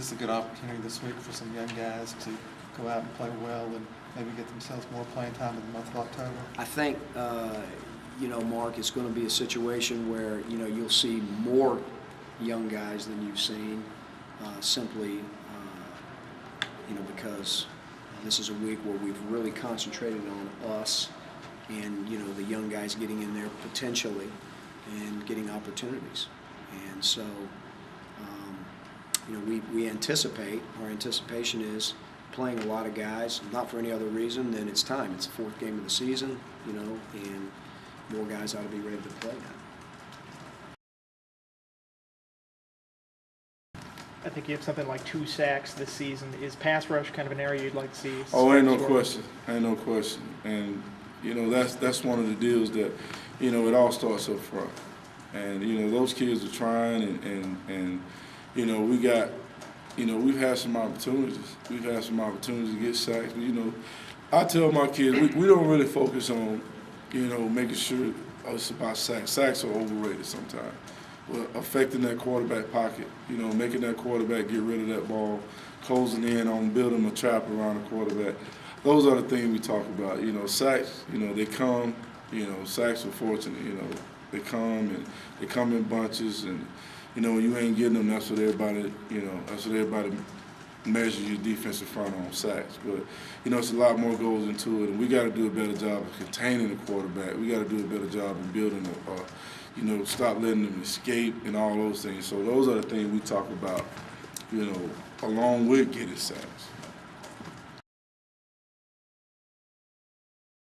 this a good opportunity this week for some young guys to go out and play well and maybe get themselves more playing time in the month of October? I think, Mark, it's going to be a situation where, you'll see more young guys than you've seen simply, because this is a week where we've really concentrated on us and, the young guys getting in there potentially and getting opportunities. And so, we anticipate, our anticipation is playing a lot of guys, not for any other reason than it's time. It's the fourth game of the season, and more guys ought to be ready to play now. I think you have something like 2 sacks this season. Is pass rush kind of an area you'd like to see? Oh, ain't no question. Ain't no question. And, that's one of the deals that, it all starts up front. And, those kids are trying and we got, we've had some opportunities. We've had some opportunities to get sacks. But, I tell my kids, we don't really focus on, making sure it's about sacks. Sacks are overrated sometimes. Well, affecting that quarterback pocket, making that quarterback get rid of that ball, closing in on building a trap around the quarterback. Those are the things we talk about. Sacks, they come, sacks are fortunate, they come and they come in bunches and, when you ain't getting them, that's what everybody, measures your defensive front on sacks. But, it's a lot more goes into it, and we got to do a better job of containing the quarterback. We got to do a better job of building stop letting them escape and all those things. So those are the things we talk about, along with getting sacks.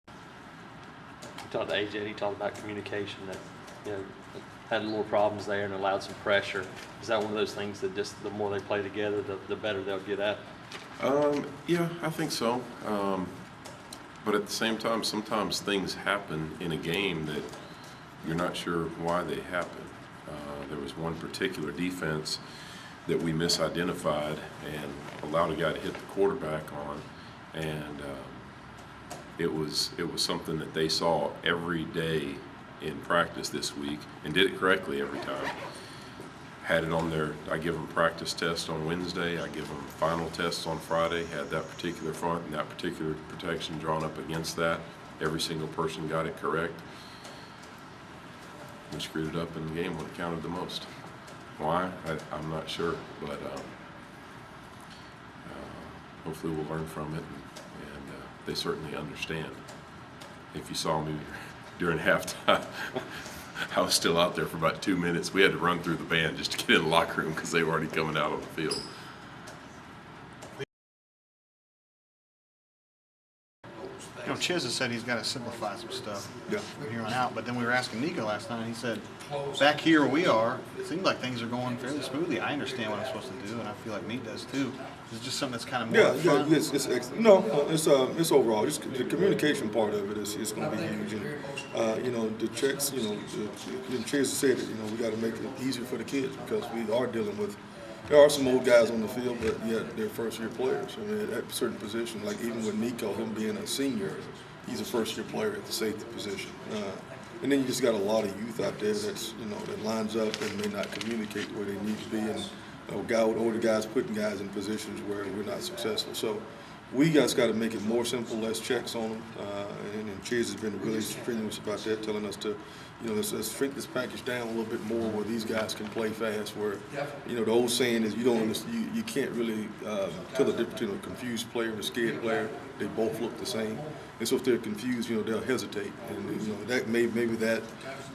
We talked to AJ, he talked about communication that, had a little problems there and allowed some pressure. Is that one of those things that just the more they play together, the better they'll get at? Yeah, I think so. But at the same time, sometimes things happen in a game that you're not sure why they happen. There was one particular defense that we misidentified and allowed a guy to hit the quarterback on, and it was something that they saw every day in practice this week and did it correctly every time. Had it on there. I give them practice tests on Wednesday. I give them final tests on Friday. Had that particular front and that particular protection drawn up against that. Every single person got it correct. We screwed it up in the game when it counted the most. Why? I'm not sure, but hopefully we'll learn from it, and they certainly understand. If you saw me during halftime, I was still out there for about 2 minutes. We had to run through the band just to get in the locker room because they were already coming out on the field. Chizik said he's got to simplify some stuff from here on out. But then we were asking Nico last night, and he said, back here where we are, it seems like things are going fairly smoothly. I understand what I'm supposed to do, and I feel like Meat does too. It's just something that's kind of more fun. Yeah, it's it's overall. Just the communication part of it is going to be huge. And, the checks, Chizik said it, we got to make it easier for the kids because we are dealing with. There are some old guys on the field, but yet they're first-year players. I mean, at a certain position, like even with Nico, him being a senior, he's a first-year player at the safety position. And then you just got a lot of youth out there that's, that lines up and may not communicate where they need to be, and older guys putting guys in positions where we're not successful. So we guys got to make it more simple, less checks on them. And Chiz has been really strenuous about that, telling us to, let's shrink this package down a little bit more where these guys can play fast. Where, the old saying is you can't really tell the difference between a confused player and a scared player. They both look the same. And so if they're confused, they'll hesitate. And that maybe that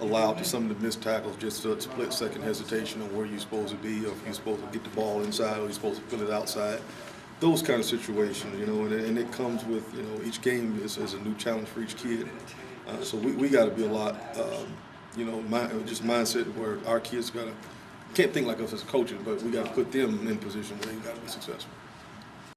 allowed to some of the missed tackles just a split-second hesitation on where you're supposed to be, or if you're supposed to get the ball inside or you're supposed to fill it outside. Those kind of situations, and it comes with, each game is a new challenge for each kid. So we got to be a lot, just mindset where our kids can't think like us as coaches, but we got to put them in position where they got to be successful.